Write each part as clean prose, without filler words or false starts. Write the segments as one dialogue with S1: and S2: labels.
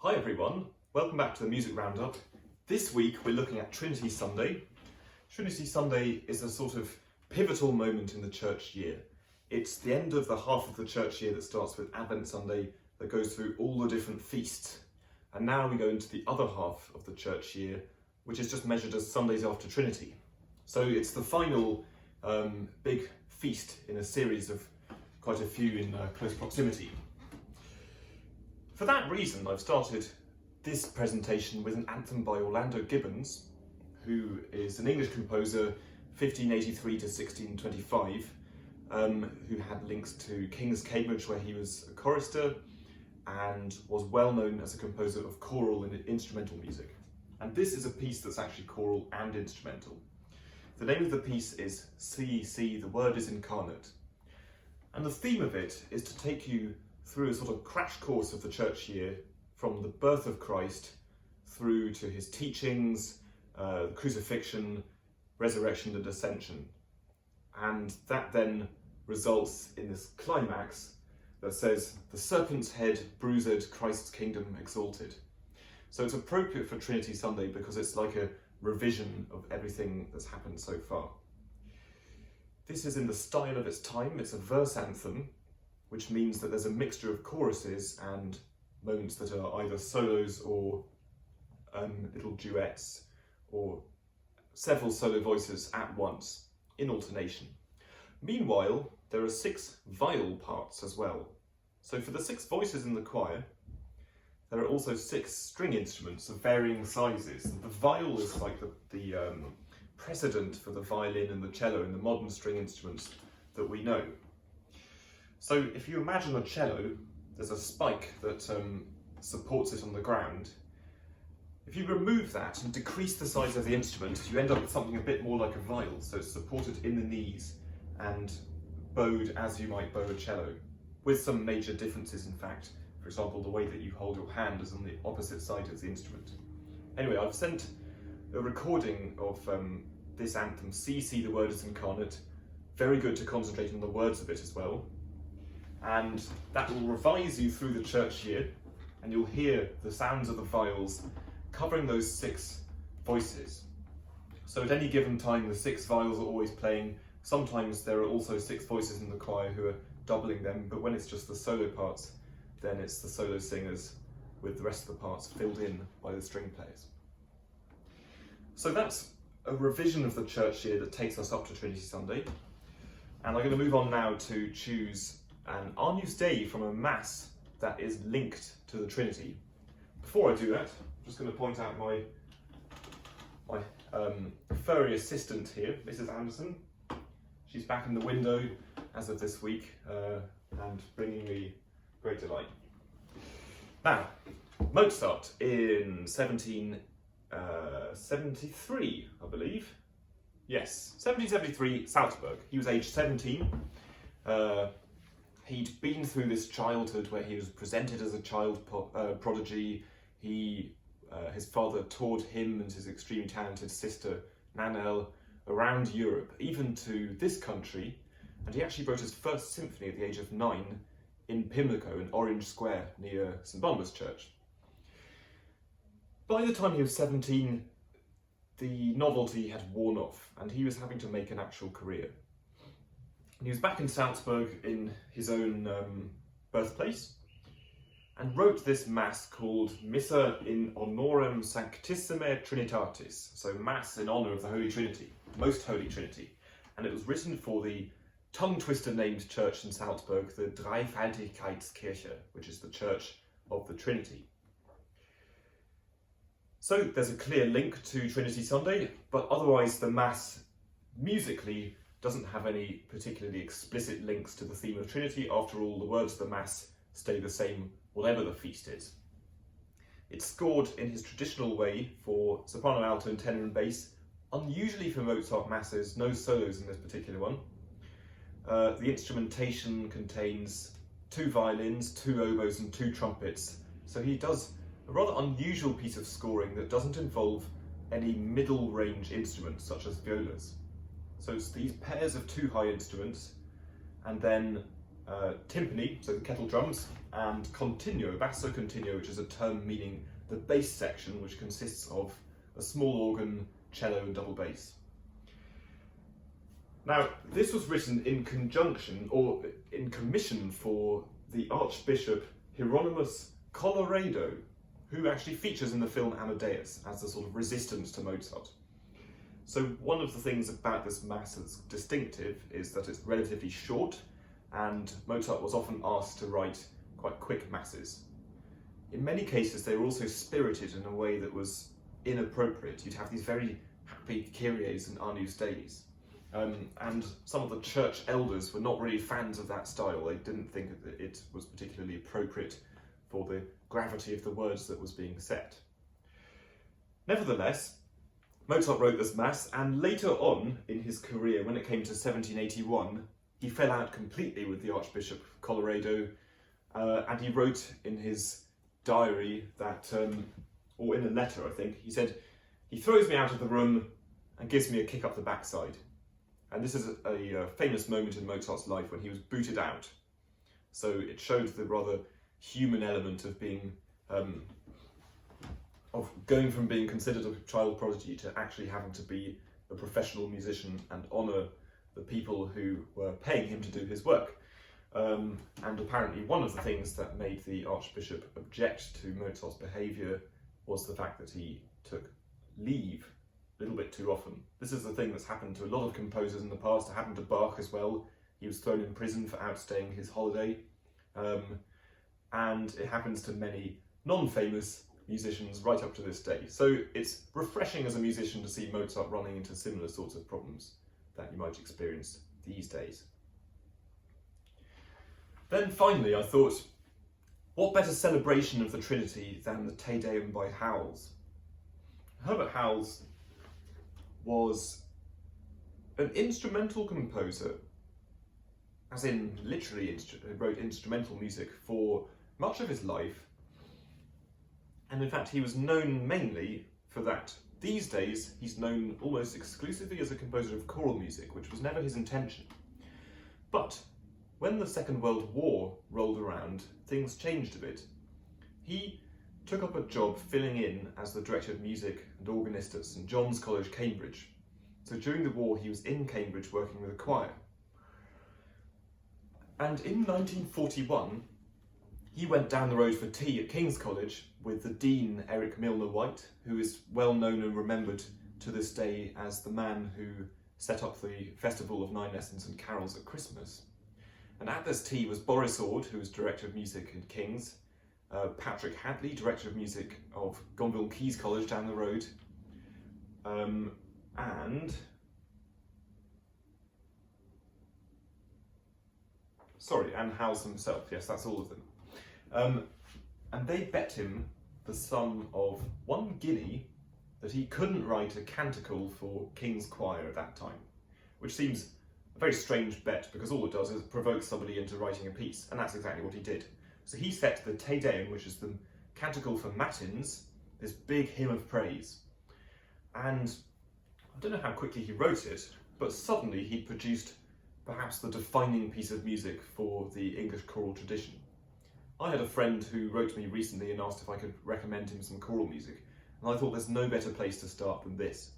S1: Hi everyone, welcome back to the Music Roundup. This week we're looking at Trinity Sunday. Trinity Sunday is a sort of pivotal moment in the church year. It's the end of the half of the church year that starts with Advent Sunday that goes through all the different feasts. And now we go into the other half of the church year, which is just measured as Sundays after Trinity. So it's the final big feast in a series of quite a few in close proximity. For that reason, I've started this presentation with an anthem by Orlando Gibbons, who is an English composer, 1583 to 1625, who had links to King's Cambridge, where he was a chorister, and was well known as a composer of choral and instrumental music. And this is a piece that's actually choral and instrumental. The name of the piece is C, the Word is Incarnate. And the theme of it is to take you through a sort of crash course of the church year, from the birth of Christ through to his teachings, crucifixion, resurrection and ascension. And that then results in this climax that says, "The serpent's head bruised, Christ's kingdom exalted." So it's appropriate for Trinity Sunday because it's like a revision of everything that's happened so far. This is in the style of its time. It's a verse anthem, which means that there's a mixture of choruses and moments that are either solos or little duets or several solo voices at once in alternation. Meanwhile, there are 6 viol parts as well. So for the 6 voices in the choir, there are also 6 string instruments of varying sizes. The viol is like the precedent for the violin and the cello in the modern string instruments that we know. So if you imagine a cello, there's a spike that supports it on the ground. If you remove that and decrease the size of the instrument, you end up with something a bit more like a viol, so it's supported in the knees and bowed as you might bow a cello, with some major differences in fact. For example, the way that you hold your hand is on the opposite side of the instrument. Anyway, I've sent a recording of this anthem, C, the Word is Incarnate. Very good to concentrate on the words of it as well. And that will revise you through the church year, and you'll hear the sounds of the viols covering those 6 voices. So at any given time, the 6 viols are always playing. Sometimes there are also 6 voices in the choir who are doubling them, but when it's just the solo parts, then it's the solo singers with the rest of the parts filled in by the string players. So that's a revision of the church year that takes us up to Trinity Sunday. And I'm going to move on now to choose an Agnus Dei from a Mass that is linked to the Trinity. Before I do that, I'm just going to point out my furry assistant here, Mrs. Anderson. She's back in the window as of this week and bringing me great delight. Now, Mozart in 1773, I believe. Yes, 1773, Salzburg. He was aged 17. He'd been through this childhood where he was presented as a child prodigy. His father toured him and his extremely talented sister, Nanel, around Europe, even to this country. And he actually wrote his first symphony at the age of 9 in Pimlico, in Orange Square, near St Barnabas Church. By the time he was 17, the novelty had worn off, and he was having to make an actual career. He was back in Salzburg in his own birthplace and wrote this Mass called Missa in Honorem Sanctissimae Trinitatis, so Mass in honour of the Holy Trinity, Most Holy Trinity. And it was written for the tongue-twister named church in Salzburg, the Dreifaltigkeitskirche, which is the Church of the Trinity. So there's a clear link to Trinity Sunday, but otherwise the Mass musically doesn't have any particularly explicit links to the theme of Trinity. After all, the words of the Mass stay the same whatever the feast is. It's scored in his traditional way for soprano, alto and tenor and bass. Unusually for Mozart Masses, no solos in this particular one. The instrumentation contains 2 violins, 2 oboes and 2 trumpets. So he does a rather unusual piece of scoring that doesn't involve any middle range instruments such as violas. So it's these pairs of 2 high instruments and then timpani, so the kettle drums, and continuo, basso continuo, which is a term meaning the bass section, which consists of a small organ, cello and double bass. Now, this was written in conjunction, or in commission for the Archbishop Hieronymus Colloredo, who actually features in the film Amadeus as the sort of resistance to Mozart. So one of the things about this mass that's distinctive is that it's relatively short, and Mozart was often asked to write quite quick masses. In many cases they were also spirited in a way that was inappropriate. You'd have these very happy Kyries and Agnus Deis. And some of the church elders were not really fans of that style. They didn't think that it was particularly appropriate for the gravity of the words that was being said. Nevertheless, Mozart wrote this mass, and later on in his career, when it came to 1781, he fell out completely with the Archbishop Colloredo, and he wrote in his diary that, or in a letter I think, he said, "He throws me out of the room and gives me a kick up the backside." And this is a famous moment in Mozart's life when he was booted out. So it showed the rather human element of being, of going from being considered a child prodigy to actually having to be a professional musician and honour the people who were paying him to do his work. And apparently one of the things that made the Archbishop object to Mozart's behaviour was the fact that he took leave a little bit too often. This is the thing that's happened to a lot of composers in the past. It happened to Bach as well. He was thrown in prison for outstaying his holiday. And it happens to many non-famous musicians right up to this day. So it's refreshing as a musician to see Mozart running into similar sorts of problems that you might experience these days. Then finally I thought, what better celebration of the Trinity than the Te Deum by Howells? Herbert Howells was an instrumental composer, as in literally wrote instrumental music for much of his life, and in fact he was known mainly for that. These days he's known almost exclusively as a composer of choral music, which was never his intention. But when the Second World War rolled around, things changed a bit. He took up a job filling in as the director of music and organist at St John's College, Cambridge. So during the war he was in Cambridge working with a choir. And in 1941 he went down the road for tea at King's College with the Dean, Eric Milner White, who is well known and remembered to this day as the man who set up the Festival of Nine Lessons and Carols at Christmas. And at this tea was Boris Ord, who was director of music at King's, Patrick Hadley, director of music of Gonville Keyes College down the road, and Howells himself. Yes, that's all of them. And they bet him the sum of 1 guinea that he couldn't write a canticle for King's Choir at that time, which seems a very strange bet because all it does is provoke somebody into writing a piece, and that's exactly what he did. So he set the Te Deum, which is the canticle for matins, this big hymn of praise. And I don't know how quickly he wrote it, but suddenly he produced perhaps the defining piece of music for the English choral tradition. I had a friend who wrote to me recently and asked if I could recommend him some choral music, and I thought there's no better place to start than this.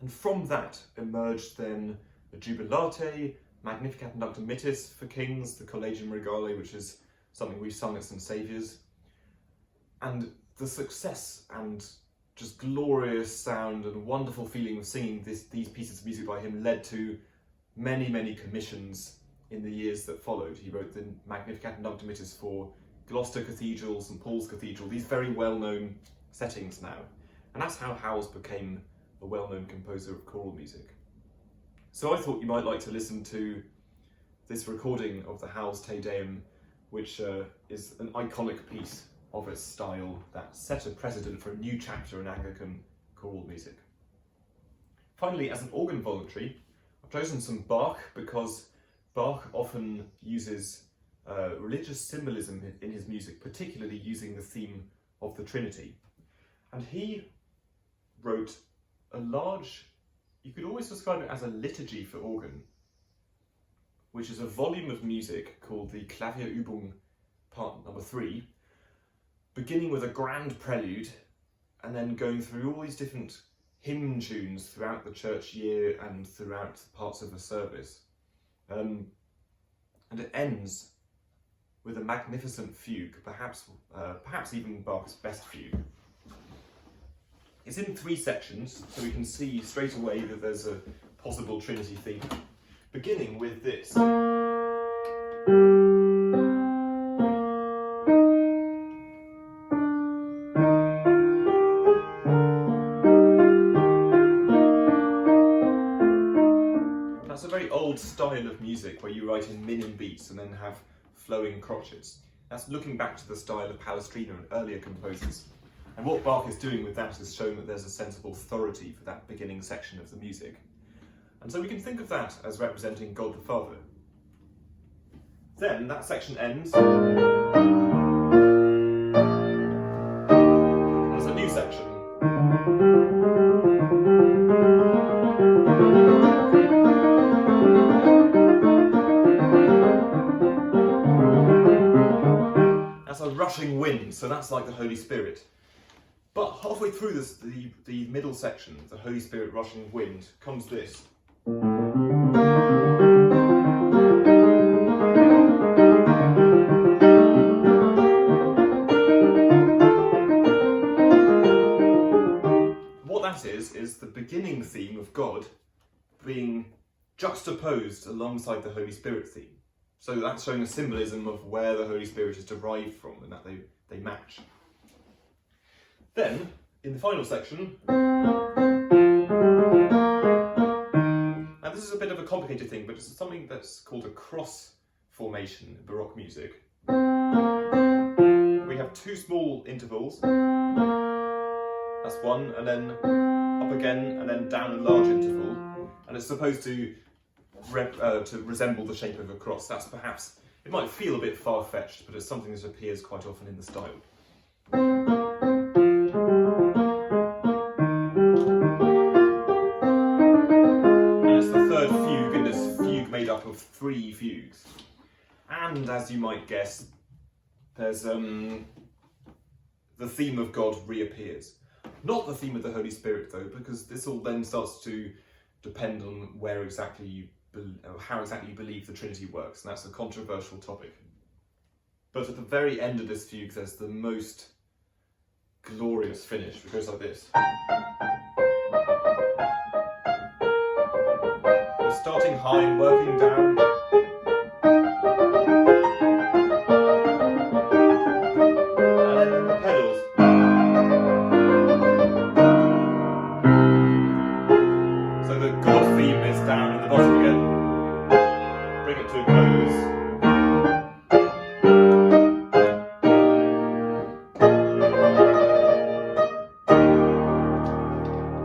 S1: And from that emerged then the Jubilate, Magnificat Nocte Mittis for Kings, the Collegium Regale, which is something we've sung at St Saviour's. And the success and just glorious sound and wonderful feeling of singing these pieces of music by him led to many, many commissions in the years that followed. He wrote the Magnificat Nocte Mittis for Gloucester Cathedral, St Paul's Cathedral, these very well-known settings now. And that's how Howells became a well-known composer of choral music. So I thought you might like to listen to this recording of the Howells Te Deum, which is an iconic piece of its style that set a precedent for a new chapter in Anglican choral music. Finally, as an organ voluntary, I've chosen some Bach because Bach often uses religious symbolism in his music, particularly using the theme of the Trinity. And he wrote a large, you could always describe it as a liturgy for organ, which is a volume of music called the Klavierübung Part Number 3, beginning with a grand prelude and then going through all these different hymn tunes throughout the church year and throughout parts of the service. And it ends with a magnificent fugue, perhaps even Bach's best fugue. It's in 3 sections, so we can see straight away that there's a possible Trinity theme, beginning with this. That's a very old style of music where you write in minim beats and then have flowing crotchets. That's looking back to the style of Palestrina and earlier composers. And what Bach is doing with that is showing that there's a sense of authority for that beginning section of the music. And so we can think of that as representing God the Father. Then that section ends. There's a new section. That's a rushing wind, so that's like the Holy Spirit. But halfway through this, the middle section, the Holy Spirit rushing wind, comes this. What that is the beginning theme of God being juxtaposed alongside the Holy Spirit theme. So that's showing a symbolism of where the Holy Spirit is derived from and that they match. Then, in the final section, now this is a bit of a complicated thing, but it's something that's called a cross formation in Baroque music. We have 2 small intervals, that's one, and then up again, and then down a large interval, and it's supposed to resemble the shape of a cross. That's perhaps, it might feel a bit far-fetched, but it's something that appears quite often in the style. Up of 3 fugues, and as you might guess, there's the theme of God reappears. Not the theme of the Holy Spirit though, because this all then starts to depend on how exactly you believe the Trinity works, and that's a controversial topic. But at the very end of this fugue, there's the most glorious finish. It goes like this. Starting high and working down. And then in the pedals. So the God theme is down at the bottom again. Bring it to a close.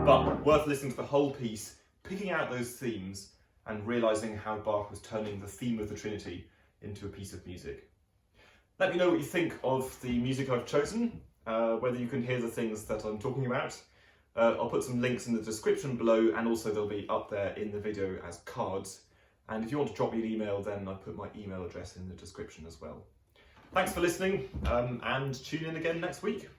S1: But worth listening to the whole piece, picking out those themes and realising how Bach was turning the theme of the Trinity into a piece of music. Let me know what you think of the music I've chosen, whether you can hear the things that I'm talking about. I'll put some links in the description below, and also they'll be up there in the video as cards. And if you want to drop me an email, then I've put my email address in the description as well. Thanks for listening, and tune in again next week.